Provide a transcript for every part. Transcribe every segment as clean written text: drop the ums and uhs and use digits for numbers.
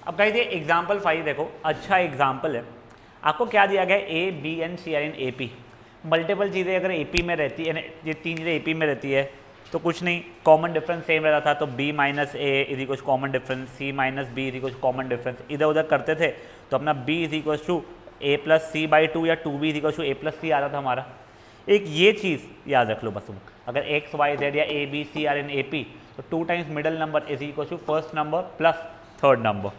अब गाइस ये एग्जाम्पल 5 देखो, अच्छा एग्जाम्पल है। आपको क्या दिया गया है, A B and C are in A P. Multiple चीज़ें अगर ए पी में रहती है, ये 3 चीज़ें ए पी में रहती है तो कुछ नहीं, कॉमन डिफरेंस सेम रहता था, तो b minus A is equal common difference, c minus B is equal common difference. इधर उधर करते थे तो अपना b is equal to A plus C by two या 2b is equal to A plus C आता था हमारा। एक ये चीज़ याद रख लो बस तुम, अगर एक्स वाई जेड या A B C are in A P तो 2 times middle number is equal to first number plus third number.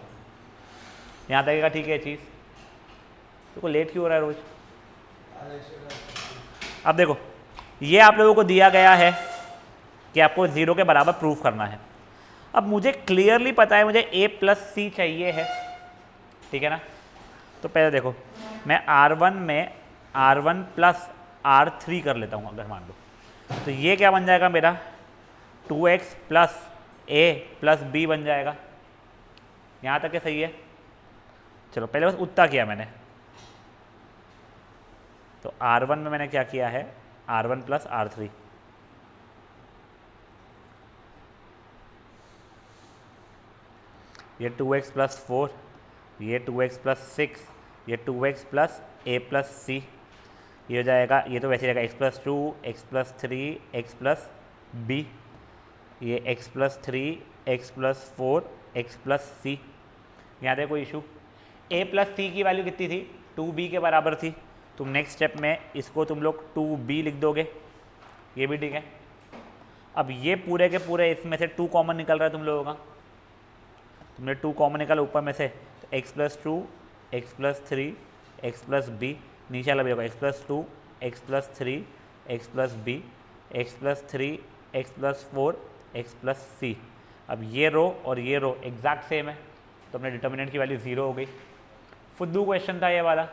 यहाँ तक ठीक है चीज़। देखो लेट क्यों हो रहा है रोज। अब देखो ये आप लोगों को दिया गया है कि आपको 0 के बराबर प्रूफ करना है। अब मुझे क्लियरली पता है मुझे a प्लस सी चाहिए है, ठीक है ना। तो पहले देखो मैं R1 में R1 प्लस R3 कर लेता हूँ अगर मान लो, तो ये क्या बन जाएगा मेरा 2x plus a plus b बन जाएगा। यहाँ तक के सही है। चलो पहले बस उतना किया मैंने, तो R1 में मैंने क्या किया है R1 प्लस R3, ये 2x प्लस 4, ये 2x प्लस 6, ये 2x प्लस a प्लस सी, ये हो जाएगा, ये तो वैसे रहेगा x plus 2, x plus 3, x plus b, ये x plus 3, x plus 4, x plus C. यहाँ देखो कोई इशू, a प्लस सी की वैल्यू कितनी थी 2b के बराबर थी, तुम नेक्स्ट स्टेप में इसको तुम लोग 2b लिख दोगे, ये भी ठीक है। अब ये पूरे के पूरे इसमें से 2 कॉमन निकल रहा है तुम लोगों का, तुमने 2 कॉमन निकाला ऊपर में से, तो x plus 2, x plus 3, x plus B, नीचे वाला भी होगा x plus 2, x plus 3, x plus B, x plus 3, x plus 4, x plus C. अब ये रो और ये रो एग्जैक्ट सेम है तो अपने डिटर्मिनेंट की वैल्यू 0 हो गई। फुद्दू क्वेश्चन था ये वाला,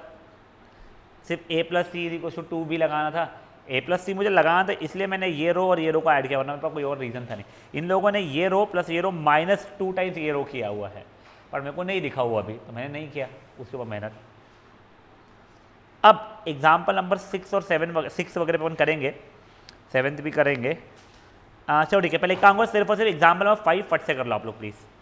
सिर्फ a plus C is equal to 2b लगाना था। a प्लस सी मुझे लगाना था इसलिए मैंने ये रो और ये रो को ऐड किया, वरना मेरे पास कोई और रीज़न था नहीं। इन लोगों ने ये रो प्लस ये रो माइनस 2 टाइम्स ये रो किया हुआ है, पर मेरे को नहीं दिखा हुआ अभी तो मैंने नहीं किया उसके ऊपर मेहनत। अब एग्जाम्पल नंबर 6 और 6 वगैरह पे अपन करेंगे, 7th भी करेंगे। चलो ठीक है, पहले एक काम करो, सिर्फ और सिर्फ एग्जाम्पल नंबर 5 फट से कर लो आप लोग प्लीज़।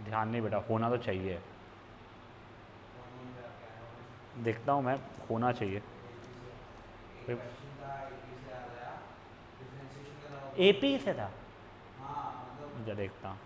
ध्यान नहीं बेटा, होना तो चाहिए, देखता हूँ मैं, होना चाहिए। एपी से था, मुझे देखता हूँ।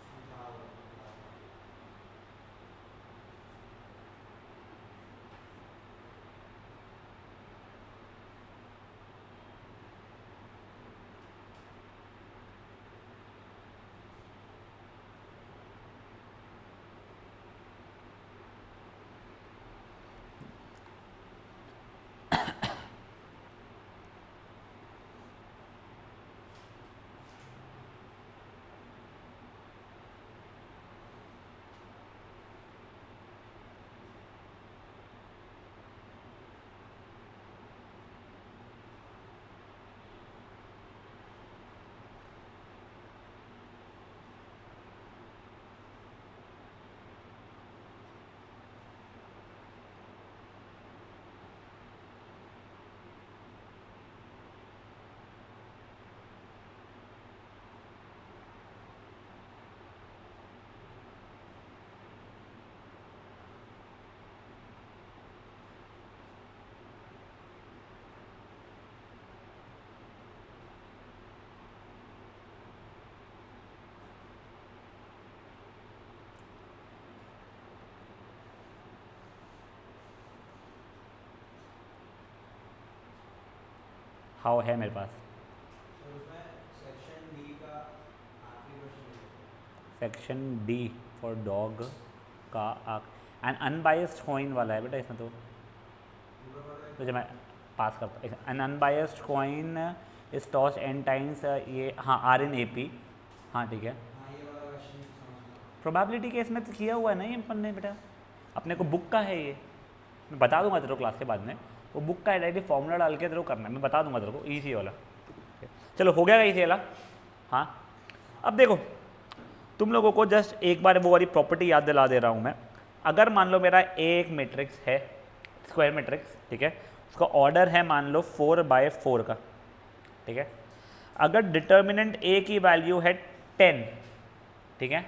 हाउ है मेरे पास। सेक्शन डी फॉर डॉग का एन अनबायस्ड कॉइन वाला है बेटा इसमें, तो जब मैं पास करता an unbiased coin is toss n times, ये हाँ आर इन ए पी, हाँ ठीक है। प्रोबेबिलिटी केस में तो किया हुआ है ना ये अपन ने बेटा, अपने को बुक का है ये, मैं बता दूंगा तेरे को क्लास के बाद में, वो बुक का है, डायरेक्टली फॉर्मूला डाल के तेरे को करना है, मैं बता दूंगा तेरे को, ईजी वाला। चलो हो गया ईजी वाला। हाँ अब देखो तुम लोगों को जस्ट एक बार वो वाली प्रॉपर्टी याद दिला दे रहा हूँ मैं। अगर मान लो मेरा एक मैट्रिक्स है, स्क्वायर मैट्रिक्स, ठीक है, उसका ऑर्डर है मान लो 4/4 का, ठीक है। अगर डिटर्मिनेंट ए की वैल्यू है 10, ठीक है,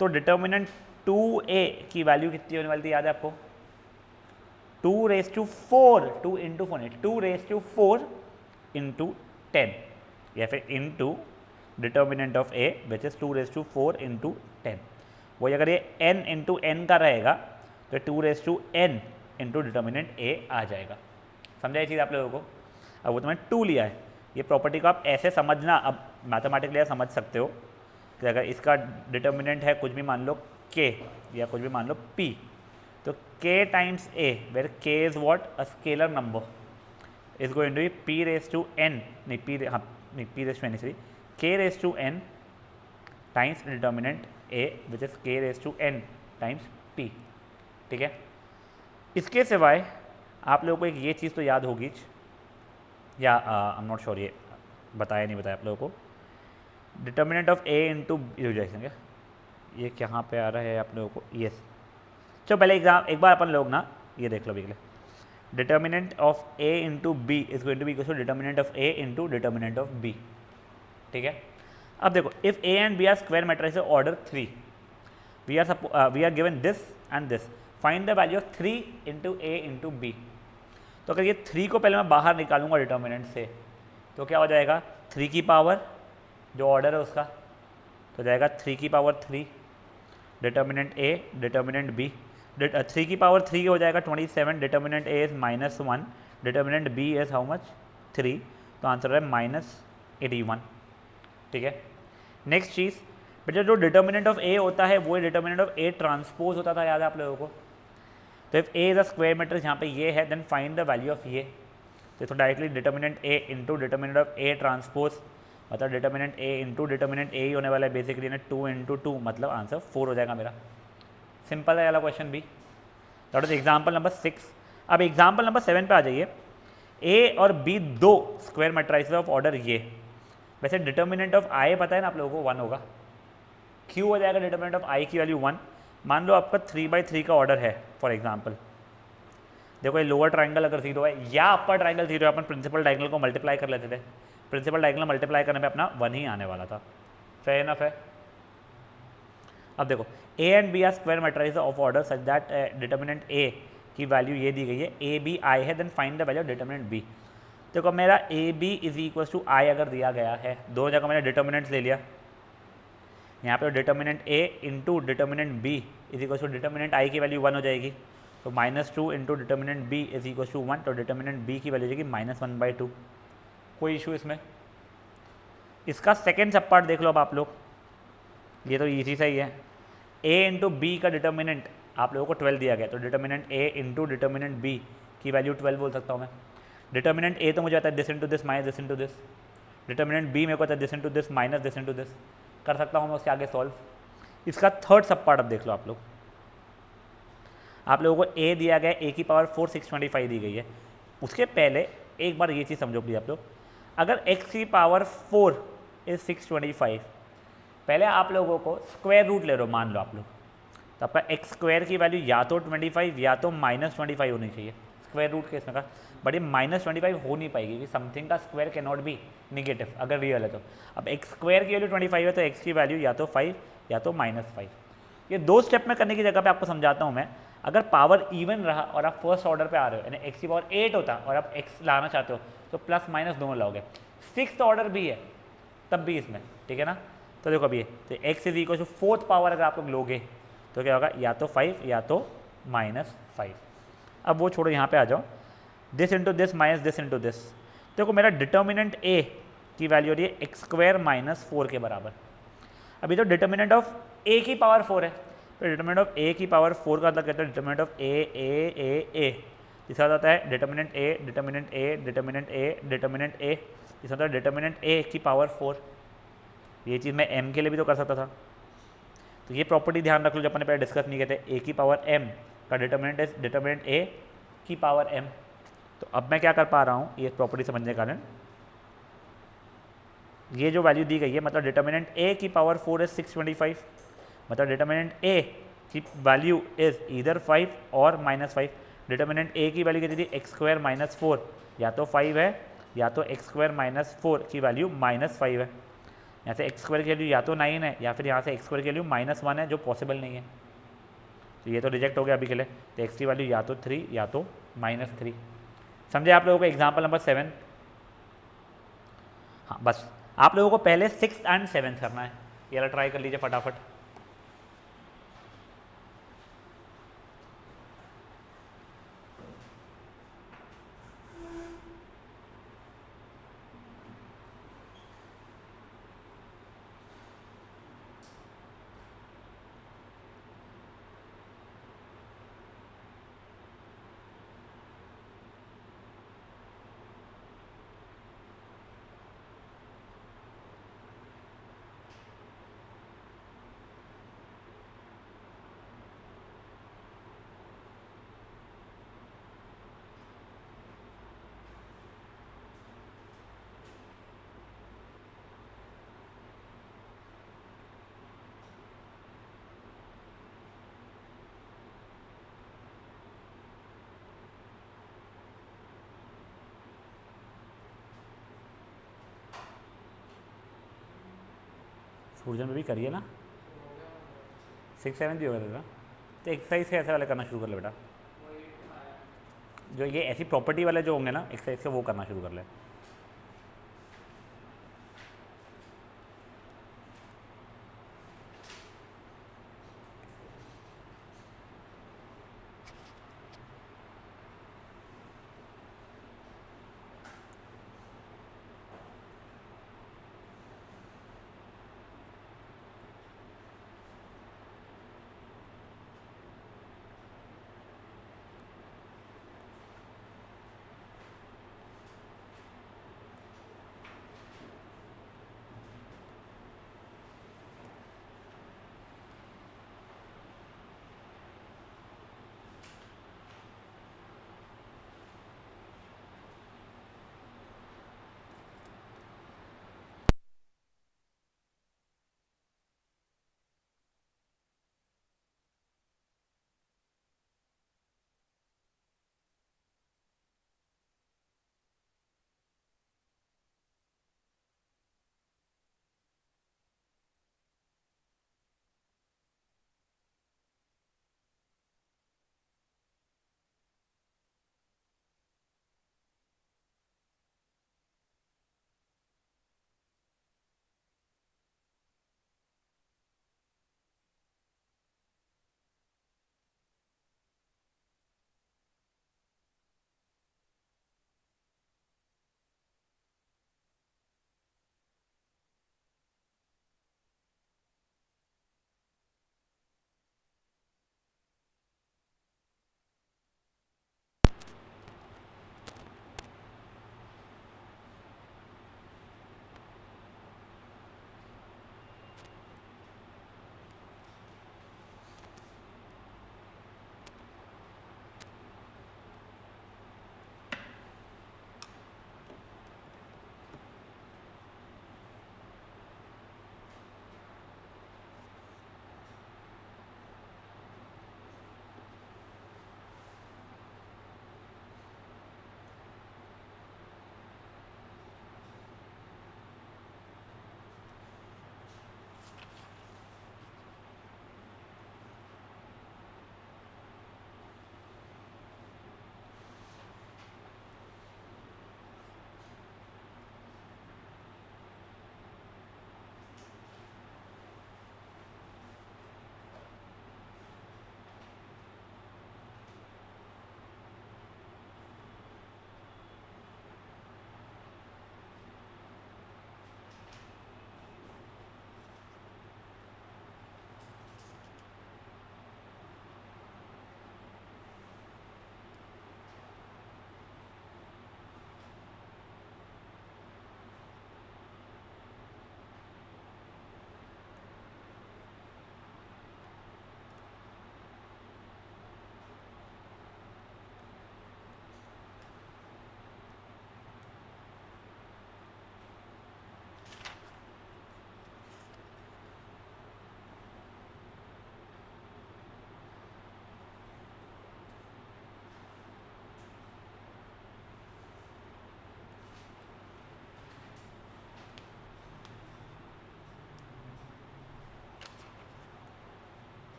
तो डिटर्मिनेंट 2a की वैल्यू कितनी होने वाली थी याद है आपको? 2⁴, 2 इंटू 4 नहीं, 2⁴ इंटू 10, या फिर into determinant of a which is 2⁴ into 10। वही अगर ये n इंटू n का रहेगा तो 2n इंटू डिटर्मिनेंट a आ जाएगा। समझा ये चीज़ आप लोगों को? अब वो तो मैंने 2 लिया है, ये प्रॉपर्टी को आप ऐसे समझना, अब मैथमेटिकली समझ सकते हो कि अगर इसका डिटर्मिनेंट है कुछ भी मान लो k या कुछ भी मान लो p, तो k times a where k is what, a scalar number, is going to be p⁻n, नहीं p⁻n sorry, k⁻n times determinant a which is k⁻n times p, ठीक है। इसके सिवाय आप लोगों को एक ये चीज़ तो याद होगी, या आई एम नॉट श्योर ये बताया नहीं बताया आप लोगों को, determinant of a into B हो जाएगा, ये कहाँ पे आ रहा है आप लोगों को, यस। चलो पहले एक बार अपन लोग ना ये देख लो बिगले, determinant of a into B is going to be equal to determinant of a into determinant of b, ठीक है। अब देखो if a and b are square matrix order 3, we are given this and this, find the value of 3 into a into b। तो अगर ये 3 को पहले मैं बाहर निकालूंगा डिटर्मिनेंट से, तो क्या हो जाएगा, 3 की पावर जो ऑर्डर है उसका, तो जाएगा 3 की power 3 determinant a determinant b, 3 की पावर 3 हो जाएगा 27, determinant a is -1, determinant b is how much 3, तो आंसर है -81, ठीक है। नेक्स्ट चीज़ बेटा जो डिटर्मिनेंट ऑफ a होता है वो डिटर्मिनेंट ऑफ a ट्रांसपोज होता था, याद है आप लोगों को? तो if a is a square matrix, यहाँ पे ये है, then find the value of ये, तो directly determinant a into determinant of a transpose, मतलब determinant a into determinant a ही होने वाला है बेसिकली ना, 2 इंटू 2 मतलब आंसर 4 हो जाएगा मेरा। सिंपल है वाला क्वेश्चन भी, दैट इज एग्जाम्पल नंबर 6। अब एग्जाम्पल नंबर 7 पे आ जाइए। a और b दो स्क्वायर मैट्रिक्स ऑफ ऑर्डर ये, वैसे डिटर्मिनेंट ऑफ i पता है ना आप लोगों को 1 होगा, q हो जाएगा डिटर्मिनेंट ऑफ i की वैल्यू 1। मान लो आपका 3/3 का ऑर्डर है फॉर एग्जाम्पल, देखो ये लोअर ट्राइंगल अगर 0 है या अपर ट्राइंगल 0 है, अपन प्रिंसिपल डायगोनल को मल्टीप्लाई कर लेते थे, प्रिंसिपल डायगोनल मल्टीप्लाई करने पे अपना 1 ही आने वाला था, फेयर इनफ है। अब देखो a and b are square matrix of order such that determinant a की वैल्यू ये दी गई है, a b i है, then find the value of determinant b। देखो मेरा a b is equal to i अगर दिया गया है, दो जगह मैंने डिटर्मिनेंट्स ले लिया, यहाँ पे determinant a into determinant b is equal to determinant i की वैल्यू 1 हो जाएगी, तो -2 into determinant b is equal to 1, तो डिटर्मिनेंट b की वैल्यू हो जाएगी -1/2। कोई इशू इसमें? इसका सेकेंड सब पार्ट देख लो अब आप लोग, ये तो ईजी सा ही है। a इंटू बी का डिटर्मिनेंट आप लोगों को 12 दिया गया, तो determinant a into determinant b की वैल्यू 12 बोल सकता हूँ मैं। डिटर्मिनेंट a तो मुझे आता है this into this minus this into this, determinant b मेरे को आता है this into this minus this into this, कर सकता हूँ मैं उसके आगे सॉल्व। इसका थर्ड सब पार्ट अब देख लो आप लोग, आप लोगों को a दिया गया, a की पावर 4 625 दी गई है। उसके पहले एक बार ये चीज़ समझो प्लीज आप लोग, अगर x की पावर 4 इज 625, पहले आप लोगों को स्क्वायर रूट ले लो मान लो आप लोग, तो आपका एक्स स्क्वायर की वैल्यू या तो 25 या तो -25 होनी चाहिए स्क्वायर रूट के इसमें का, बट ये -25 हो नहीं पाएगी कि समथिंग का square can not be negative अगर रियल है तो। अब एक्स स्क्वायर की वैल्यू 25 है तो एक्स की वैल्यू या तो 5 या तो -5। ये दो स्टेप में करने की जगह पे आपको समझाता हूँ मैं, अगर पावर इवन रहा और आप फर्स्ट ऑर्डर पे आ रहे हो, यानी एक्स की पावर 8 होता और आप एक्स लाना चाहते हो तो प्लस माइनस दोनों लाओगे, 6th ऑर्डर भी है तब भी इसमें, ठीक है ना। तो देखो अभी तो X is equal to 4th power अगर आप लोग लोगे तो क्या होगा, या तो 5 या तो -5। अब वो छोड़ो, यहाँ पे आ जाओ, this into this minus this into this, देखो मेरा डिटर्मिनेंट ए की वैल्यू हो रही है एक्स स्क्वायर माइनस 4 के बराबर। अभी तो डिटर्मिनेंट ऑफ ए की पावर 4 है, तो डिटर्मिनेंट ऑफ ए की पावर 4 का मतलब कहते हैं डिटर्मिनेंट ऑफ ए जिसका मतलब होता है determinant A determinant A determinant A determinant A, जिसका मतलब डिटर्मिनेंट ए की पावर 4। ये चीज़ मैं एम के लिए भी तो कर सकता था। तो ये प्रॉपर्टी ध्यान रख लो, जब अपने पहले डिस्कस नहीं करते, ए की पावर एम का डिटर्मिनेंट इज डिटर्मिनेंट ए की पावर एम। तो अब मैं क्या कर पा रहा हूँ, ये प्रॉपर्टी समझने के कारण, ये जो वैल्यू दी गई है मतलब डिटर्मिनेंट ए की पावर 4 इज 625, मतलब डिटर्मिनेंट ए की वैल्यू इज ईदर 5 और -5। डिटर्मिनेंट ए की वैल्यू कितनी थी, एक्स स्क्वायर माइनस 4, या तो 5 है या तो एक्स स्क्वायर माइनस 4 की वैल्यू -5 है। यहाँ से एक्स स्क्वायर की वैल्यू या तो 9 है या फिर यहाँ से एक्स स्क्वायर की वैल्यू -1 है, जो पॉसिबल नहीं है। तो ये तो रिजेक्ट हो गया अभी के लिए। तो एक्स की वैल्यू या तो 3 या तो -3। समझे आप लोगों को एग्जाम्पल नंबर 7? हाँ, बस आप लोगों को पहले 6th एंड 7th करना है, ये वाला ट्राई कर लीजिए फटाफट। सूर्जन में भी करिए ना, 6 7 भी होगा था। तो एक्सरसाइज के ऐसे वाले करना शुरू कर ले बेटा, जो ये ऐसी प्रॉपर्टी वाले जो होंगे ना एक्सरसाइज के, वो करना शुरू कर ले।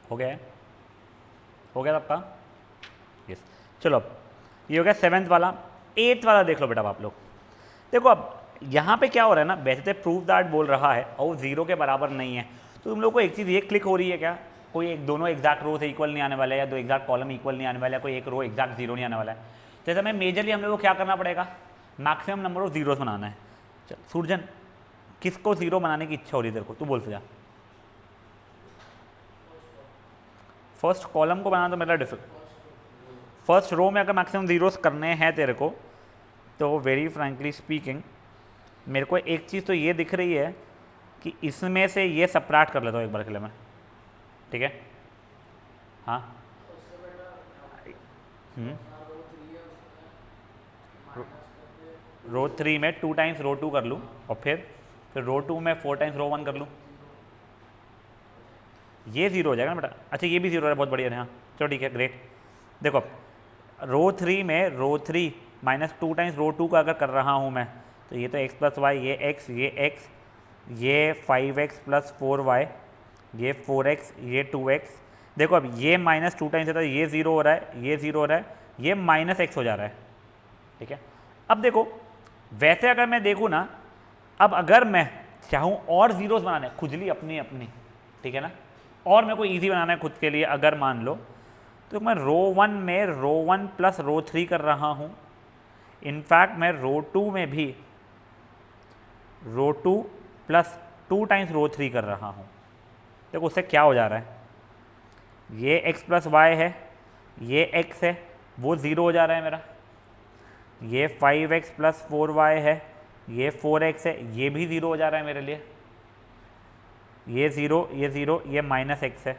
हो गया है, हो गया आपका। यस, चलो अब ये हो गया 7th वाला। 8th वाला देख लो बेटा आप लोग। देखो अब यहाँ पे क्या हो रहा है ना, वैसे तो प्रूफ दैट बोल रहा है और वो 0 के बराबर नहीं है, तो तुम लोग को एक चीज़ ये क्लिक हो रही है क्या, कोई एक दोनों एग्जैक्ट रो से इक्वल नहीं आने वाला है, या दो एग्जैक्ट कॉलम इक्वल नहीं आने वाला है, कोई एक रो एग्जैक्ट 0 नहीं आने वाला है। तो ऐसे में मेजरली हम लोग को क्या करना पड़ेगा, मैक्सिमम नंबर ऑफ जीरोस बनाना है। चल सूरजन, किसको 0 बनाने की इच्छा हो रही है तेरे को, तू बोल जा। फर्स्ट कॉलम को बनाना तो मेरा डिफिकल्ट, फर्स्ट रो में अगर मैक्सिमम जीरोस करने हैं तेरे को, तो वेरी फ्रैंकली स्पीकिंग मेरे को एक चीज़ तो ये दिख रही है कि इसमें से ये सबट्रैक्ट कर लेता हूँ एक बार के लिए मैं, ठीक है। हाँ रो 3 में 2 टाइम्स रो 2 कर लूँ, और फिर रो 2 में 4 टाइम्स रो 1 कर लूँ, ये 0 हो जाएगा ना बेटा। अच्छा ये भी 0 है, बहुत बढ़िया है। हाँ चलो ठीक है, ग्रेट। देखो रो 3 में रो 3 माइनस 2 टाइम्स रो 2 का अगर कर रहा हूँ मैं, तो ये तो x प्लस वाई, ये x, ये 5x प्लस 4y, ये 4x, ये 2x। देखो अब ये माइनस 2 टाइम्स है, ये 0 हो रहा है, ये 0 हो रहा है, ये माइनस x हो जा रहा है, ठीक है। अब देखो वैसे अगर मैं देखूँ ना, अब अगर मैं चाहूँ और जीरोस बनाने, खुजली अपनी अपनी, ठीक है ना, और मेरे को ईजी बनाना है खुद के लिए, अगर मान लो तो मैं रो 1 में रो 1 प्लस रो 3 कर रहा हूँ। इनफैक्ट मैं रो 2 में भी रो 2 प्लस 2 टाइम्स रो 3 कर रहा हूँ। देखो उससे क्या हो जा रहा है, ये x प्लस वाई है, ये x है, वो 0 हो जा रहा है मेरा। ये 5x प्लस 4y है, ये 4x है, ये भी 0 हो जा रहा है मेरे लिए। ये 0, ये 0, ये माइनस x है।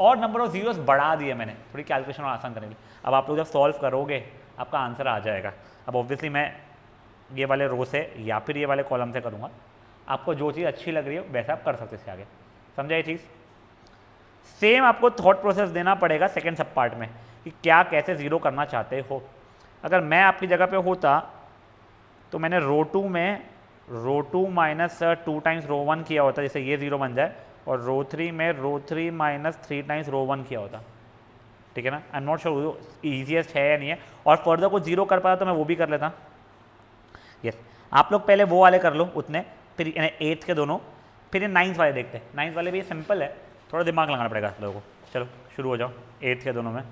और नंबर ऑफ जीरोस बढ़ा दिए मैंने थोड़ी कैलकुलेशन और आसान करने के लिए। अब आप लोग जब सॉल्व करोगे आपका आंसर आ जाएगा। अब ऑब्वियसली मैं ये वाले रो से या फिर ये वाले कॉलम से करूँगा, आपको जो चीज़ अच्छी लग रही हो वैसा आप कर सकते इसके आगे। समझा ये चीज़? सेम आपको थॉट प्रोसेस देना पड़ेगा सेकेंड सब पार्ट में कि क्या कैसे ज़ीरो करना चाहते हो। अगर मैं आपकी जगह पे होता तो मैंने रो 2 में रो 2 माइनस 2 टाइम्स रो 1 किया होता, जैसे ये 0 बन जाए, और रो 3 में रो 3 माइनस 3 टाइम्स रो 1 किया होता, ठीक है ना। I am not sure easiest है या नहीं है, और फर्दर को 0 कर पाता तो मैं वो भी कर लेता। यस आप लोग पहले वो वाले कर लो उतने, फिर 8th के दोनों, फिर ये 9th वाले देखते हैं। 9th वाले भी सिंपल है, थोड़ा दिमाग लगाना पड़ेगा आप लोगों को। चलो शुरू हो जाओ 8th के दोनों में।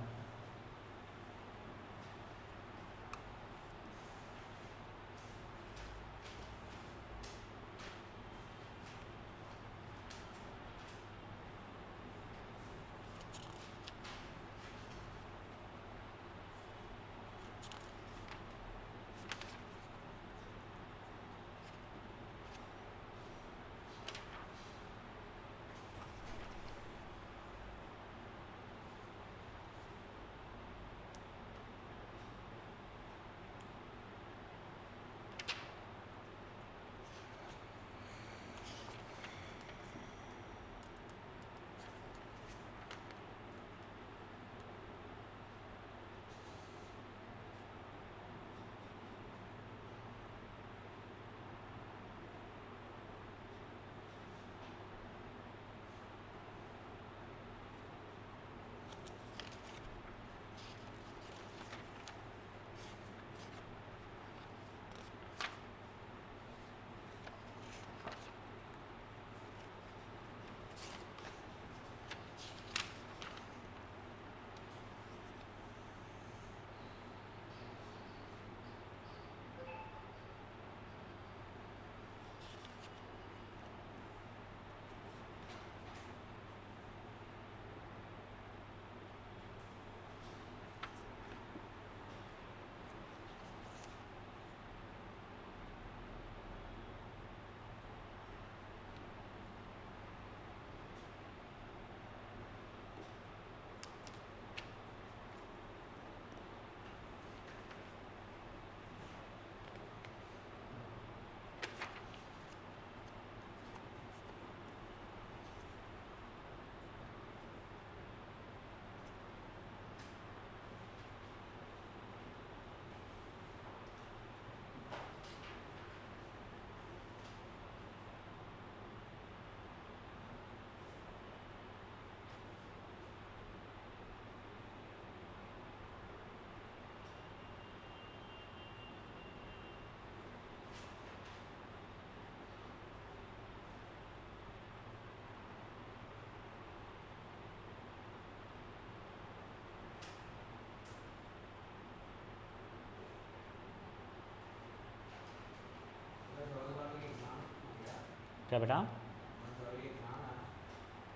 क्या बेटा?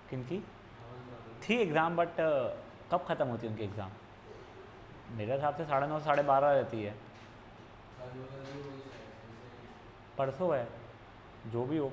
किनकी थी एग्ज़ाम, बट कब ख़त्म होती है उनकी एग्ज़ाम? मेरे हिसाब से 9:30 से 12:30 रहती है। परसों है, जो भी हो।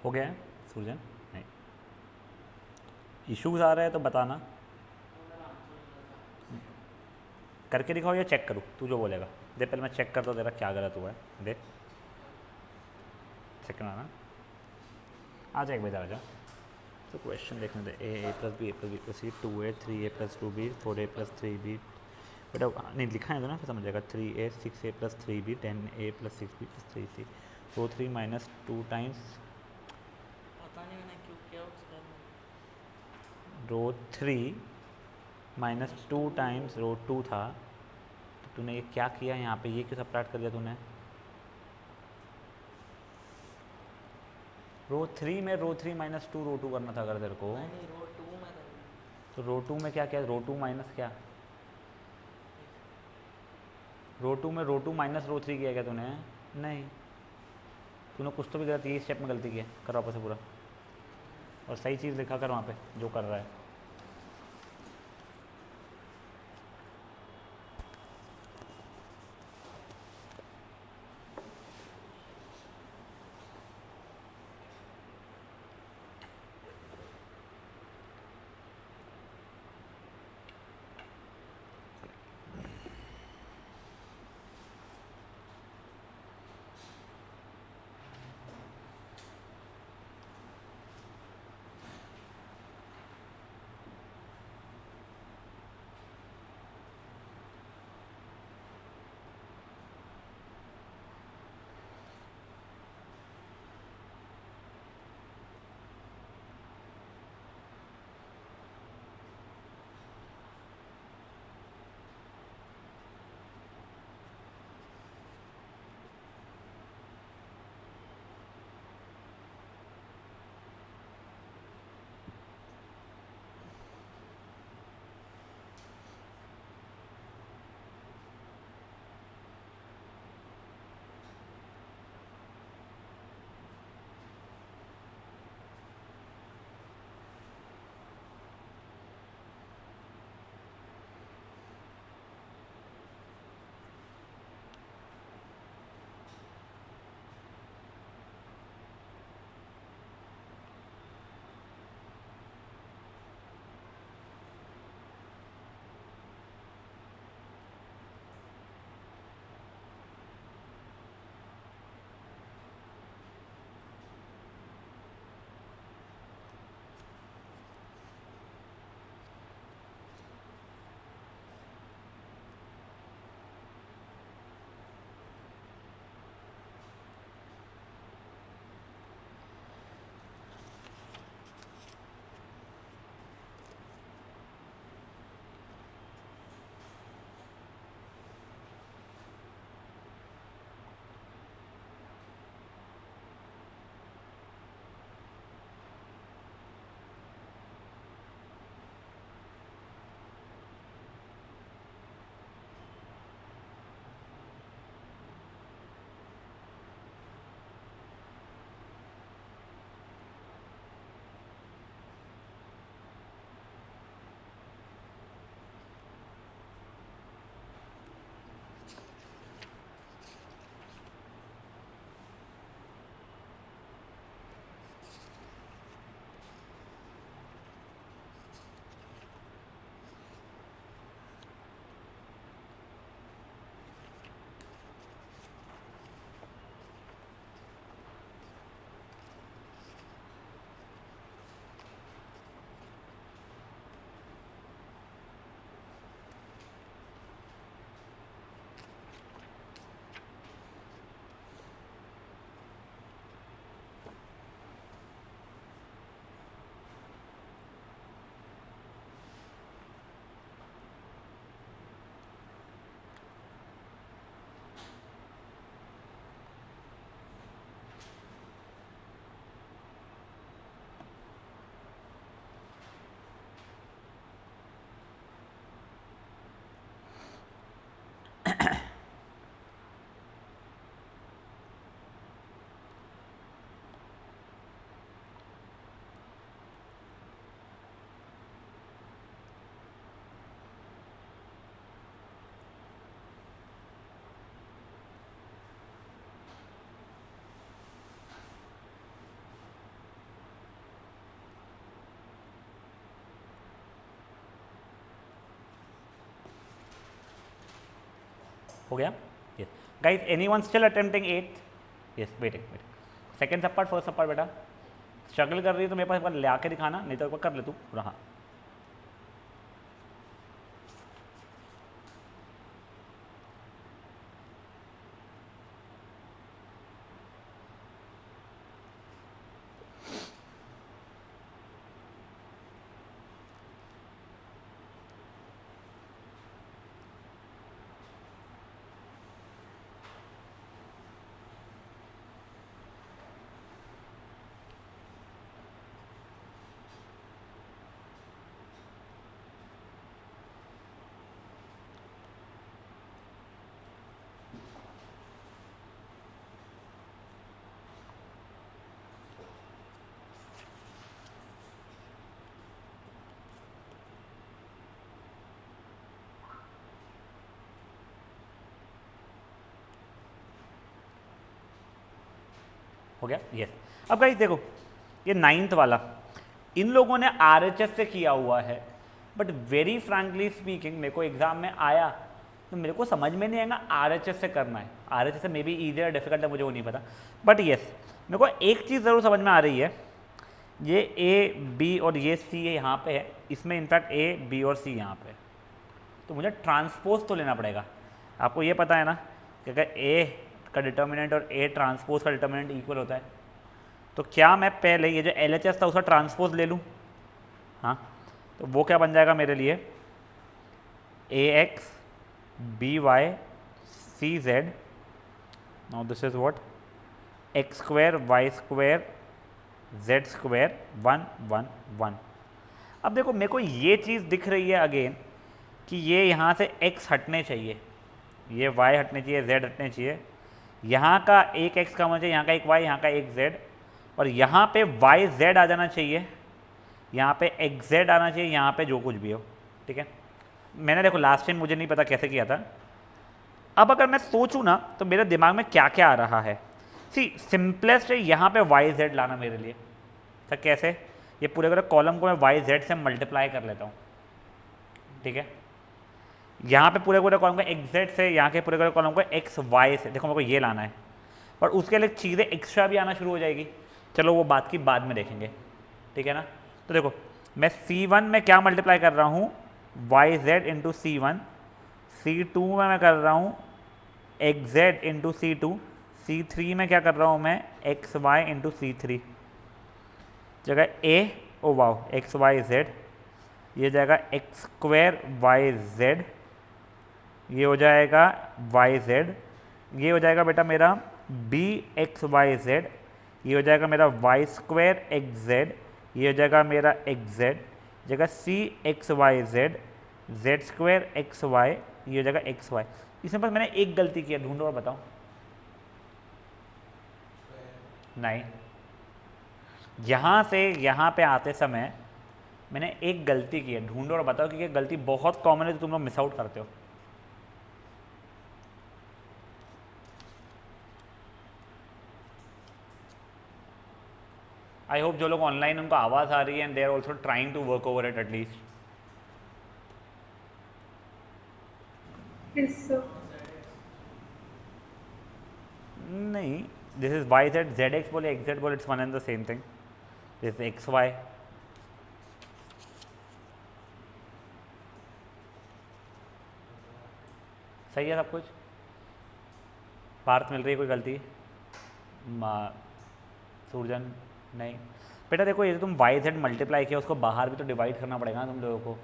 हो गया है सूरजन? नहीं, इश्यूज आ रहे हैं तो बताना, करके दिखाओ या चेक करूँ, तू जो बोलेगा। दे पहले मैं चेक कर दो तेरा क्या गलत हुआ है, देख सेकंड आना, आ जा एक बजे आ जा। तो क्वेश्चन देखने दे, ए प्लस बी प्लस सी 2a 3a plus 2b 4a plus 3b, बेटा नहीं लिखा है तो ना फिर समझ जाएगा। 3a 6a plus 3b 10a plus 6b plus 3c, रो 3 माइनस 2 टाइम्स, पता नहीं मैंने क्यों किया उसका। रो 3 माइनस 2 टाइम्स रो 2 था, तो तूने ये क्या किया यहाँ पे, ये क्यों सबट्रैक्ट कर दिया तूने? रो 3 में रो 3 माइनस 2 रो 2 करना था अगर तेरे को, नहीं रो 2 में कर दी। तो रो 2 में क्या किया, रो 2 माइनस क्या, रो 2 में रो 2 माइनस रो 3 किया क्या तूने? नहीं, तूने कुछ तो भी गलत, ये स्टेप में गलती किया, कर वापस से पूरा, और सही चीज़ लिखा कर वहाँ पे जो कर रहा है। हो गया? Yes guys, anyone still attempting 8? Yes, waiting. Second सब पार्ट, फर्स्ट सब पार्ट बेटा स्ट्रगल कर रही है तो मेरे पास एक बार ले आके दिखाना, नहीं तो एक बार कर ले तू पूरा। हाँ हो गया? यस। अब गाइस देखो, ये 9th वाला इन लोगों ने RHS से किया हुआ है, बट वेरी फ्रैंकली स्पीकिंग मेरे को एग्जाम में आया तो मेरे को समझ में नहीं आएगा RHS से करना है। RHS से मे बी ईजी और डिफिकल्ट है, मुझे वो नहीं पता, बट यस मेरे को एक चीज़ ज़रूर समझ में आ रही है, ये A B और ये C यहाँ पे है, इसमें इनफैक्ट A B और C यहाँ पे है, तो मुझे ट्रांसपोज तो लेना पड़ेगा। आपको ये पता है ना कि अगर A का डिटर्मिनेंट और A ट्रांसपोज का डिटर्मिनेंट इक्वल होता है, तो क्या मैं पहले ये जो LHS था उसका ट्रांसपोज ले लूँ? हाँ, तो वो क्या बन जाएगा मेरे लिए, AX BY CZ, now this is what, X square Y square Z square 1 1 1। अब देखो मेरे को ये चीज़ दिख रही है अगेन कि ये यहाँ से X हटने चाहिए, ये Y हटने चाहिए, Z हटने चाहिए, यहाँ का एक X का होना चाहिए, यहाँ का एक Y, यहाँ का एक Z, और यहाँ पे YZ आ जाना चाहिए, यहाँ पे XZ आना चाहिए, यहाँ पे जो कुछ भी हो। ठीक है, मैंने देखो लास्ट टाइम मुझे नहीं पता कैसे किया था। अब अगर मैं सोचूं ना तो मेरे दिमाग में क्या क्या आ रहा है। सी सिंपलेस्ट है यहाँ पे YZ लाना मेरे लिए। सर कैसे? ये पूरे पूरे कॉलम को मैं YZ से मल्टीप्लाई कर लेता हूँ। ठीक है, यहाँ पे पूरे पूरे कॉलम को XZ से, यहाँ के पूरे पूरे कॉलम को XY से, देखो मेरे को ये लाना है, और उसके लिए चीज़ें एक्स्ट्रा भी आना शुरू हो जाएगी। चलो वो बात की बाद में देखेंगे, ठीक है ना। तो देखो मैं C1 में क्या मल्टीप्लाई कर रहा हूँ, YZ इंटू C1, C2 में मैं कर रहा हूँ XZ इंटू C2, C3 में क्या कर रहा हूँ मैं XY इंटू C3, जगह A, ओ वाओ XYZ, ये जाएगा X स्क्वायर YZ, ये हो जाएगा YZ, ये हो जाएगा बेटा मेरा BXYZ, ये हो जाएगा मेरा Y स्क्वायर XZ, ये हो जाएगा मेरा XZ, जगह CXYZ, Z स्क्वायर XY, ये हो जाएगा XY। इसमें बस मैंने एक गलती की है, ढूंढो और बताओ। नहीं, यहाँ से यहाँ पे आते समय मैंने एक गलती की है, ढूंढो और बताओ, क्योंकि गलती बहुत कॉमन है जो तुम लोग मिस आउट करते हो। आई होप जो लोग ऑनलाइन उनको आवाज़ आ रही है and they are also trying to work over it at least. नहीं, दिस इज YZ, ZX बोले XZ बोले, it's one and the same thing. This XY, सही है सब कुछ। पार्थ मिल रही है कोई गलती? सूरजन नहीं। बेटा देखो ये तुम YZ मल्टीप्लाई किया, उसको बाहर भी तो डिवाइड करना पड़ेगा ना तुम लोगों को,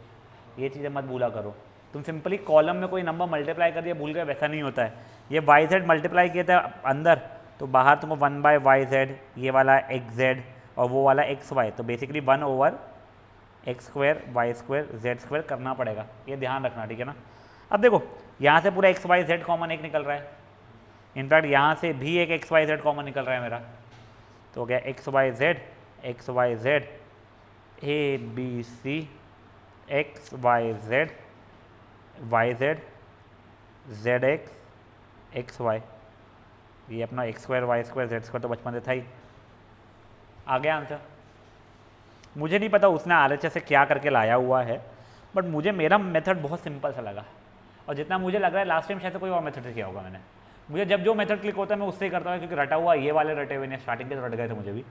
ये चीज़ें मत भूला करो। तुम सिंपली कॉलम में कोई नंबर मल्टीप्लाई कर दिया भूल गए, वैसा नहीं होता है। ये YZ मल्टीप्लाई किया था अंदर, तो बाहर तुमको 1/YZ, ये वाला XZ और वो वाला XY, तो basically 1 over X square Y square Z square करना पड़ेगा, ये ध्यान रखना, ठीक है ना। अब देखो यहाँ से पूरा XYZ कॉमन एक निकल रहा है, इनफैक्ट यहाँ से भी एक XYZ कॉमन निकल रहा है मेरा, तो हो गया XYZ ABC XYZ YZ ZX XY, ये अपना X square Y square Z square तो बचपन से था ही। आ गया आंसर। मुझे नहीं पता उसने RHS से क्या करके लाया हुआ है, बट मुझे मेरा मेथड बहुत सिंपल सा लगा। और जितना मुझे लग रहा है लास्ट टाइम शायद से कोई और मेथड से किया होगा मैंने। मुझे जब जो मेथड क्लिक होता है मैं उससे ही करता हूँ, क्योंकि रटा हुआ ये वाले रटे हुए नहीं, स्टार्टिंग के तो रट गए थे मुझे भी।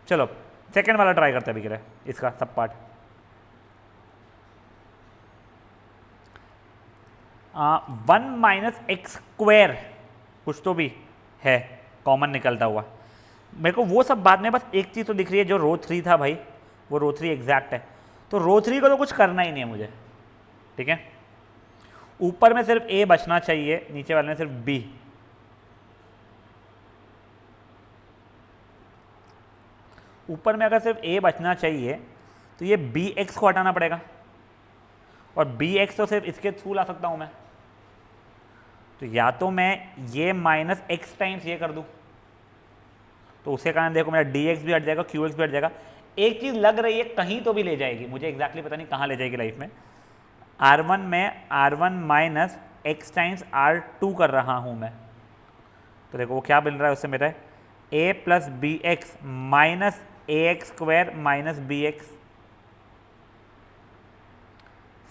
चलो सेकेंड वाला ट्राई करते हैं अभी के लिए, इसका सब पार्ट। 1 माइनस एक्स स्क्वायर कुछ तो भी है कॉमन निकलता हुआ, मेरे को वो सब बाद में, बस एक चीज़ तो दिख रही है जो रो 3 था भाई, वो रो 3 एग्जैक्ट है, तो रो 3 को तो कुछ करना ही नहीं है मुझे, ठीक है। ऊपर में सिर्फ ए बचना चाहिए, नीचे वाले में सिर्फ बी। ऊपर में अगर सिर्फ ए बचना चाहिए तो ये बी एक्स को हटाना पड़ेगा, और बी एक्स तो सिर्फ इसके थ्रू ला सकता हूं मैं, तो या तो मैं ये माइनस एक्स टाइम्स ये कर दूं, तो उसके कारण देखो मेरा डी एक्स भी हट जाएगा, क्यू एक्स भी हट जाएगा। एक चीज़ लग रही है कहीं तो भी ले जाएगी, मुझे एग्जैक्टली पता नहीं कहाँ ले जाएगी लाइफ में। R1 में R1 minus x times R2 कर रहा हूँ मैं, तो देखो वो क्या मिल रहा है उससे, मेरा a plus B X minus A X square minus B X,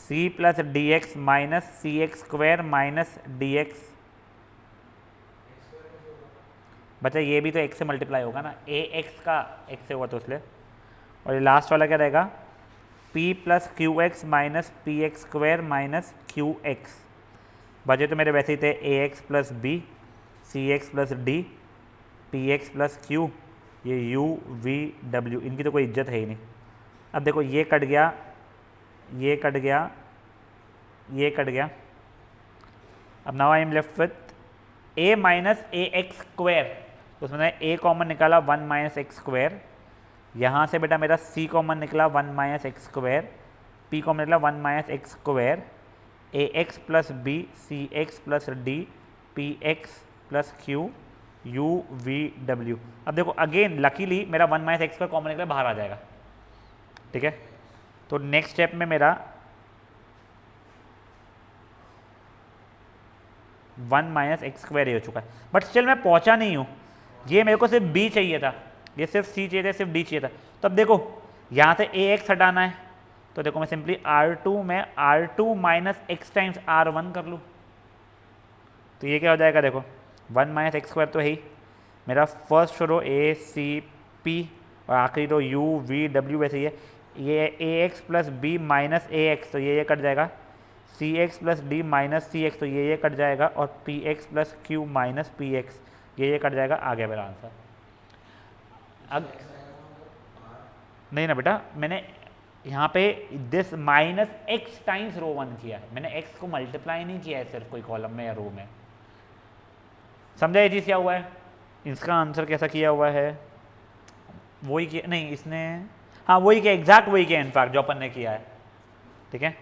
C plus D X minus C X square minus D X. बच्चा ये भी तो x से मल्टीप्लाई होगा ना, ए एक्स का x से हुआ तो इसलिए। और ये लास्ट वाला क्या रहेगा, p plus Q X minus P X square minus Q X. बचे तो मेरे वैसे ही थे A X plus B, C X plus D, P X plus Q, ये u v w, इनकी तो कोई इज्जत है ही नहीं। अब देखो ये कट गया, ये कट गया, ये कट गया। अब now I am left with a minus A X square, तो उसमें a कॉमन निकाला 1 माइनस एक्स स्क्वायर, यहाँ से बेटा मेरा c कॉमन निकला 1 minus X square, p common निकला 1 minus X square, A X plus B, C X plus D, P X plus Q, u v w। अब देखो अगेन लकीली मेरा 1 माइनस एक्स स्क्वायर कॉमन निकला, बाहर आ जाएगा, ठीक है। तो नेक्स्ट स्टेप में मेरा 1 माइनस एक्स स्क्वायर ही हो चुका है, बट स्टिल मैं पहुंचा नहीं हूँ। ये मेरे को सिर्फ b चाहिए था, ये सिर्फ c चाहिए था, सिर्फ d चाहिए था। तो अब देखो यहाँ से ए एक्स हटाना है, तो देखो मैं सिंपली R2 में R2 minus x times R1 कर लूँ, तो ये क्या हो जाएगा, देखो 1 माइनस एक्स स्क्वायर तो है ही, मेरा फर्स्ट रो ए सी पी और आखिरी रो u v w वैसे ही है। ये ए X plus B minus A x, तो ये कट जाएगा, सी X plus D minus C x, तो ये कट जाएगा, और P X plus Q minus P x, ये कट जाएगा। आ गया मेरा आंसर। अब नहीं ना बेटा, मैंने यहाँ पे दिस माइनस एक्स टाइम्स रो 1 किया है, मैंने एक्स को मल्टीप्लाई नहीं किया है सिर्फ कोई कॉलम में या रो में। समझा ये चीज़ क्या हुआ है, इसका आंसर कैसा किया हुआ है, वही किया नहीं इसने, हाँ वही किया, एग्जैक्ट वही किया इनफैक्ट जो अपन ने किया है, ठीक है।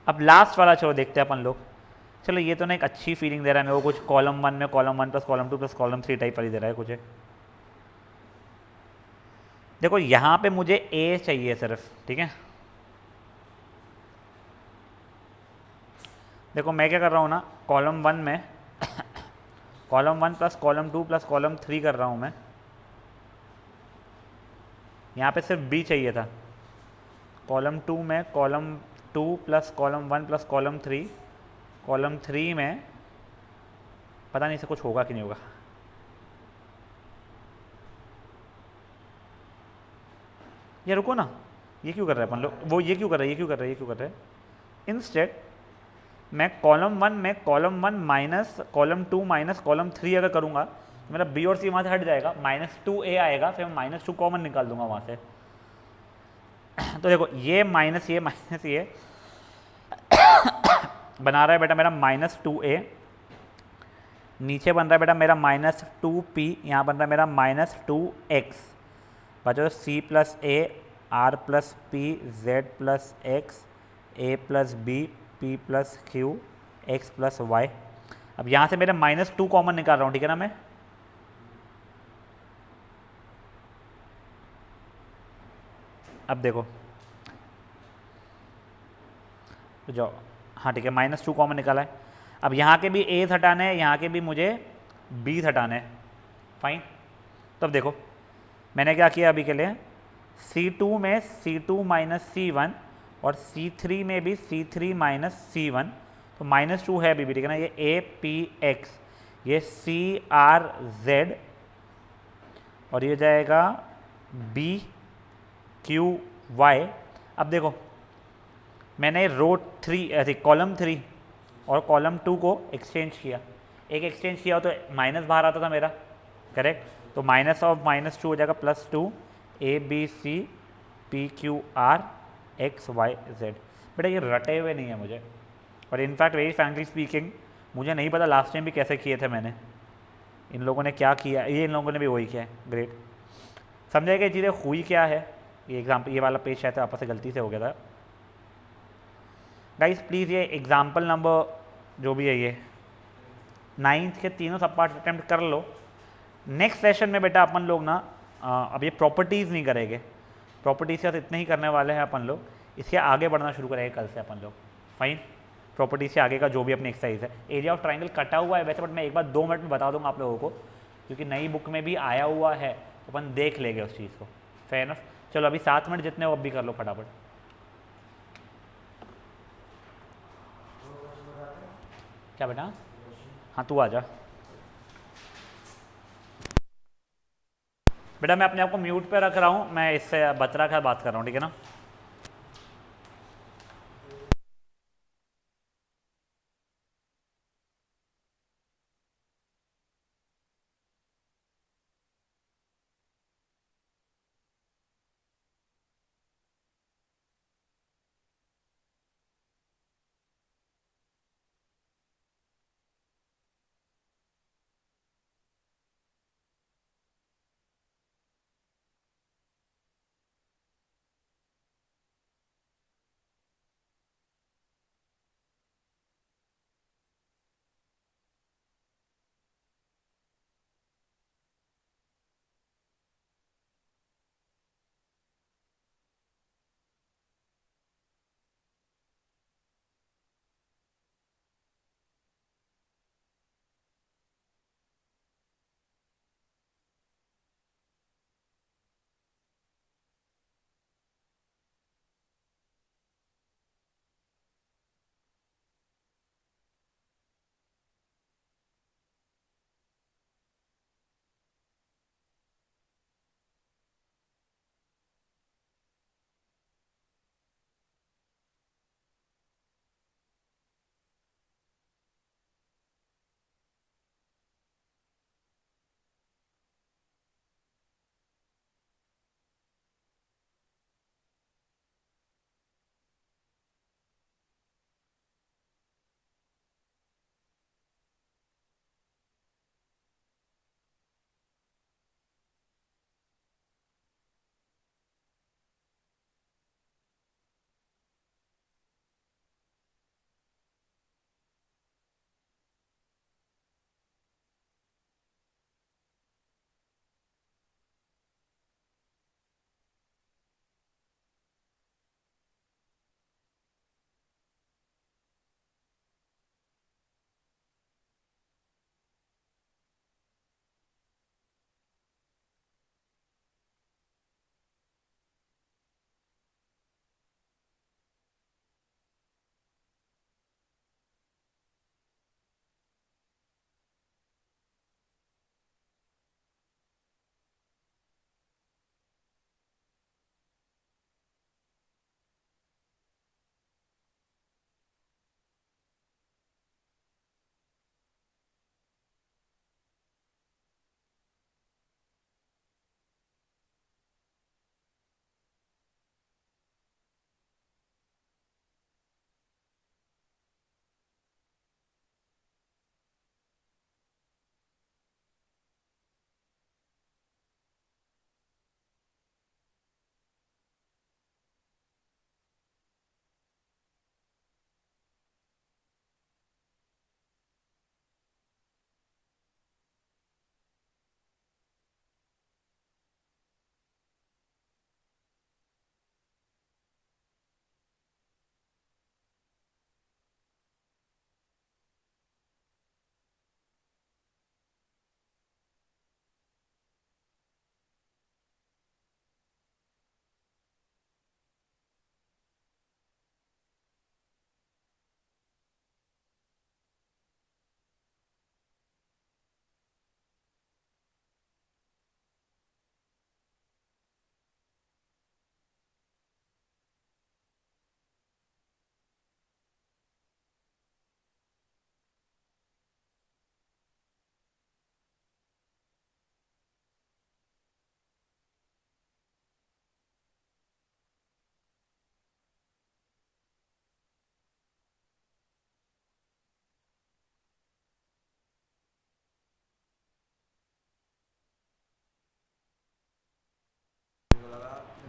अब लास्ट वाला चलो देखते हैं अपन लोग। चलो ये तो ना एक अच्छी फीलिंग दे रहा है मेरे को, कुछ कॉलम 1 में column 1 plus column 2 plus column 3 type वाली दे रहा है कुछ। देखो यहाँ पे मुझे ए चाहिए सिर्फ, ठीक है। देखो मैं क्या कर रहा हूँ ना, कॉलम 1 में column 1 plus column 2 plus column 3 कर रहा हूँ मैं, यहाँ पे सिर्फ बी चाहिए था। कॉलम 2 में column 2 plus column 1 plus column 3, column 3 में पता नहीं से कुछ होगा कि नहीं होगा। ये रुको ना, ये क्यों कर रहे हैं अपन लोग, वो ये क्यों कर रहे हैं, ये क्यों कर रहे हैं, ये क्यों कर रहे हैं। इंस्टेड मैं कॉलम 1 में column 1 minus column 2 minus column 3 अगर करूँगा तो मेरा बी और सी वहाँ से हट जाएगा, -2a आएगा, फिर मैं -2 कॉमन निकाल दूंगा वहाँ से। तो देखो ये माइनस ये बना रहा है बेटा मेरा -2a, नीचे बन रहा है बेटा मेरा -2p, यहाँ बन रहा है मेरा -2x। बचो c plus A, r plus P, z plus X, a plus B, p plus Q, x plus Y. अब यहाँ से मेरे -2 कॉमन निकाल रहा हूँ, ठीक है ना मैं। अब देखो तो जाओ, हाँ ठीक है, -2 कॉमन निकाला है। अब यहाँ के भी a हटाने हैं, यहाँ के भी मुझे b हटाने हैं, फाइन। तो अब देखो मैंने क्या किया अभी के लिए, C2 में C2 माइनस C1 और C3 में भी C3 माइनस C1, तो -2 है अभी भी, ठीक है ना। ये ए पी एक्स, ये सी आर जेड, और ये जाएगा बी क्यू वाई। अब देखो मैंने रो 3 ऐसे कॉलम 3 और कॉलम 2 को एक्सचेंज किया, एक एक्सचेंज किया तो माइनस बाहर आता था मेरा, करेक्ट। तो माइनस ऑफ -2 हो जाएगा +2 A B C P Q R X Y Z. बेटा ये रटे हुए नहीं है मुझे, और इनफैक्ट वेरी फ्रैंकली स्पीकिंग मुझे नहीं पता लास्ट टाइम भी कैसे किए थे मैंने, इन लोगों ने क्या किया, ये इन लोगों ने भी वही किया है। ग्रेट, समझाएगा ये चीज़ें हुई क्या है। ये एग्जाम्पल, ये वाला पेज शायद आपस से गलती से हो गया था। गाइस प्लीज़ ये एग्जाम्पल नंबर जो भी है ये 9th के तीनों सब पार्ट अटैम्प्ट कर लो। नेक्स्ट सेशन में बेटा अपन लोग ना अब ये प्रॉपर्टीज़ नहीं करेंगे, प्रॉपर्टीज़ के साथ इतने ही करने वाले हैं अपन लोग, इसके आगे बढ़ना शुरू करेंगे कल से अपन लोग। फाइन, प्रॉपर्टीज़ से आगे का जो भी अपनी एक्सरसाइज है। एरिया ऑफ ट्राइंगल कटा हुआ है वैसे, बट मैं एक बार 2 मिनट में बता दूंगा आप लोगों को, क्योंकि नई बुक में भी आया हुआ है, तो अपन देख लेंगे उस चीज़ को। Fair enough. चलो अभी 7 मिनट जितने हो अब भी कर लो फटाफट। क्या बेटा? हाँ तू आ जा बेटा, मैं अपने आप को म्यूट पे रख रहा हूँ, मैं इससे बतरा के साथ बात कर रहा हूँ, ठीक है ना।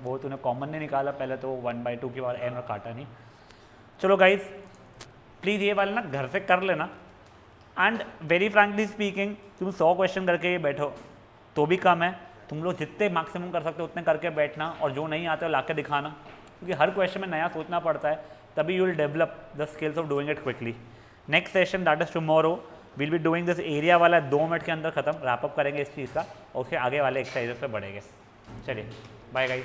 वो तूने कॉमन नहीं निकाला पहले, तो 1/2 की पावर n और काटा नहीं। चलो गाइज प्लीज़ ये वाले ना घर से कर लेना। एंड वेरी फ्रैंकली स्पीकिंग, तुम 100 क्वेश्चन करके ये बैठो तो भी कम है। तुम लोग जितने मैक्सिमम कर सकते हो उतने करके बैठना, और जो नहीं आते हो ला के दिखाना, क्योंकि हर क्वेश्चन में नया सोचना पड़ता है, तभी you will develop the skills of doing it quickly. Next session that is tomorrow will be doing this area वाला 2 मिनट के अंदर खत्म, रैप अप करेंगे इस चीज़ का, और उसके आगे वाले एक्सरसाइजेस पे बढ़ेंगे। चलिए बाय गाइस।